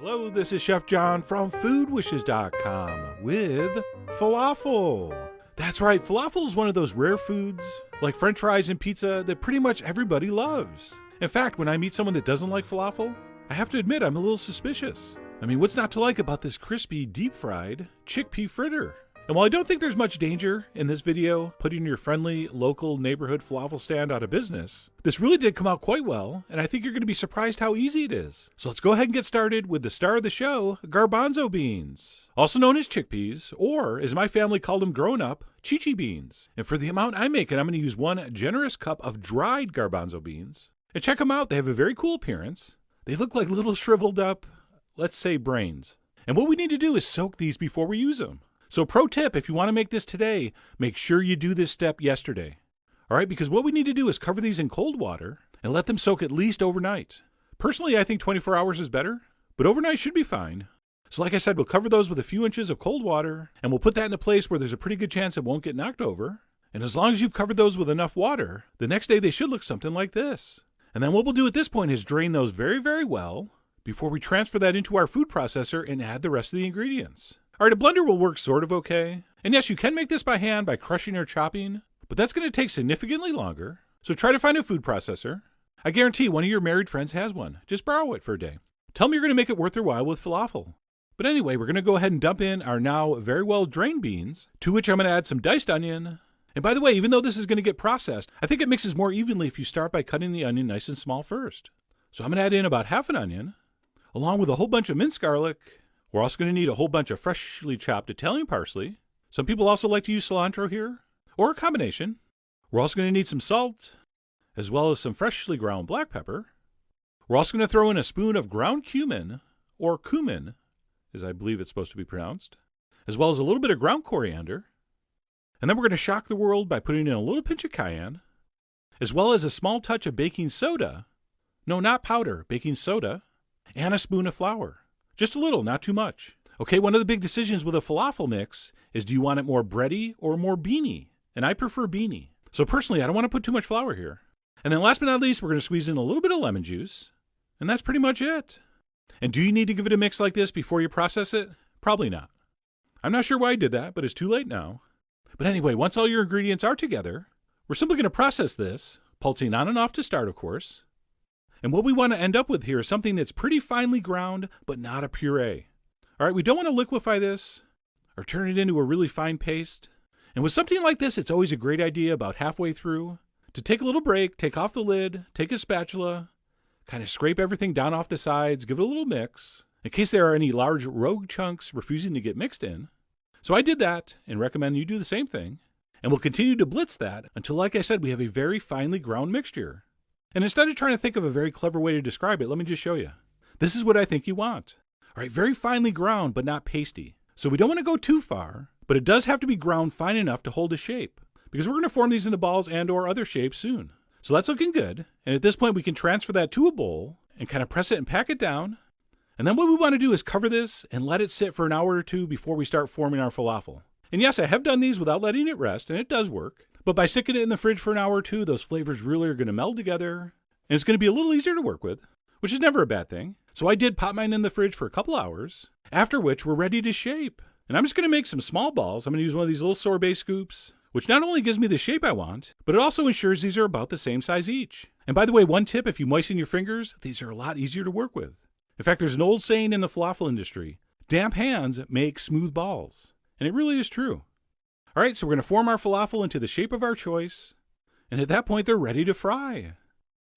Hello, this is Chef John from foodwishes.com with falafel. That's right, falafel is one of those rare foods, like french fries and pizza, that pretty much everybody loves. In fact, when I meet someone that doesn't like falafel, I have to admit I'm a little suspicious. I mean, what's not to like about this crispy, deep-fried chickpea fritter? And while I don't think there's much danger in this video putting your friendly, local neighborhood falafel stand out of business, this really did come out quite well, and I think you're going to be surprised how easy it is. So let's go ahead and get started with the star of the show, garbanzo beans, also known as chickpeas, or as my family called them growing up, chichi beans. And for the amount I'm making, I'm going to use 1 generous cup of dried garbanzo beans. And check them out, they have a very cool appearance. They look like little shriveled up, let's say, brains. And what we need to do is soak these before we use them. So pro tip, if you want to make this today, make sure you do this step yesterday. All right, because what we need to do is cover these in cold water and let them soak at least overnight. Personally, I think 24 hours is better, but overnight should be fine. So like I said, we'll cover those with a few inches of cold water, and we'll put that in a place where there's a pretty good chance it won't get knocked over. And as long as you've covered those with enough water, the next day they should look something like this. And then what we'll do at this point is drain those very, very well before we transfer that into our food processor and add the rest of the ingredients. All right, a blender will work sort of okay. And yes, you can make this by hand by crushing or chopping, but that's going to take significantly longer. So try to find a food processor. I guarantee one of your married friends has one. Just borrow it for a day. Tell them you're going to make it worth their while with falafel. But anyway, we're going to go ahead and dump in our now very well drained beans, to which I'm going to add some diced onion. And by the way, even though this is going to get processed, I think it mixes more evenly if you start by cutting the onion nice and small first. So I'm going to add in about half an onion, along with a whole bunch of minced garlic. We're also going to need a whole bunch of freshly chopped Italian parsley. Some people also like to use cilantro here, or a combination. We're also going to need some salt, as well as some freshly ground black pepper. We're also going to throw in a spoon of ground cumin, or cumin, as I believe it's supposed to be pronounced, as well as a little bit of ground coriander. And then we're going to shock the world by putting in a little pinch of cayenne, as well as a small touch of baking soda. No, not powder, baking soda, and a spoon of flour. Just a little, not too much. Okay, one of the big decisions with a falafel mix is, do you want it more bready or more beany? And I prefer beany. So personally, I don't want to put too much flour here. And then last but not least, we're going to squeeze in a little bit of lemon juice. And that's pretty much it. And do you need to give it a mix like this before you process it? Probably not. I'm not sure why I did that, but it's too late now. But anyway, once all your ingredients are together, we're simply going to process this, pulsing on and off to start, of course. And what we want to end up with here is something that's pretty finely ground, but not a puree. All right, we don't want to liquefy this or turn it into a really fine paste. And with something like this, it's always a great idea about halfway through to take a little break, take off the lid, take a spatula, kind of scrape everything down off the sides, give it a little mix, in case there are any large rogue chunks refusing to get mixed in. So I did that and recommend you do the same thing. And we'll continue to blitz that until, like I said, we have a very finely ground mixture. And instead of trying to think of a very clever way to describe it, let me just show you. This is what I think you want. All right, very finely ground, but not pasty. So we don't want to go too far, but it does have to be ground fine enough to hold a shape, because we're going to form these into balls and or other shapes soon. So that's looking good. And at this point, we can transfer that to a bowl and kind of press it and pack it down. And then what we want to do is cover this and let it sit for an hour or two before we start forming our falafel. And yes, I have done these without letting it rest, and it does work. But by sticking it in the fridge for an hour or two, those flavors really are going to meld together, and it's going to be a little easier to work with, which is never a bad thing. So I did pop mine in the fridge for a couple hours, after which we're ready to shape. And I'm just going to make some small balls. I'm going to use one of these little sorbet scoops, which not only gives me the shape I want, but it also ensures these are about the same size each. And by the way, one tip, if you moisten your fingers, these are a lot easier to work with. In fact, there's an old saying in the falafel industry, damp hands make smooth balls. And it really is true. All right, so we're going to form our falafel into the shape of our choice, and at that point, they're ready to fry.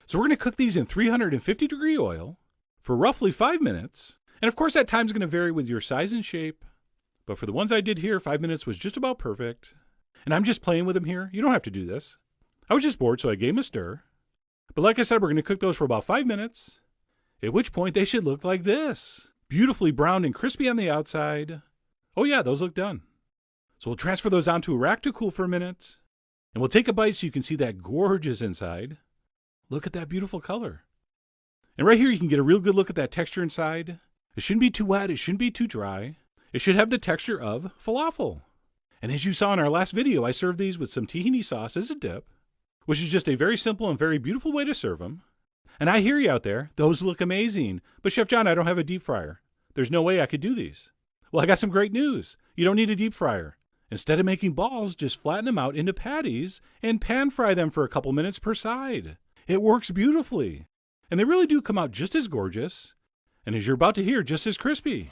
So we're going to cook these in 350-degree oil for roughly 5 minutes, and of course, that time's going to vary with your size and shape, but for the ones I did here, 5 minutes was just about perfect, and I'm just playing with them here. You don't have to do this. I was just bored, so I gave them a stir, but like I said, we're going to cook those for about 5 minutes, at which point they should look like this, beautifully browned and crispy on the outside. Oh yeah, those look done. So we'll transfer those onto a rack to cool for a minute, and we'll take a bite so you can see that gorgeous inside. Look at that beautiful color. And right here you can get a real good look at that texture inside. It shouldn't be too wet, it shouldn't be too dry. It should have the texture of falafel. And as you saw in our last video, I served these with some tahini sauce as a dip, which is just a very simple and very beautiful way to serve them. And I hear you out there, those look amazing. But Chef John, I don't have a deep fryer. There's no way I could do these. Well, I got some great news. You don't need a deep fryer. Instead of making balls, just flatten them out into patties and pan fry them for a couple minutes per side. It works beautifully. And they really do come out just as gorgeous, and as you're about to hear, just as crispy.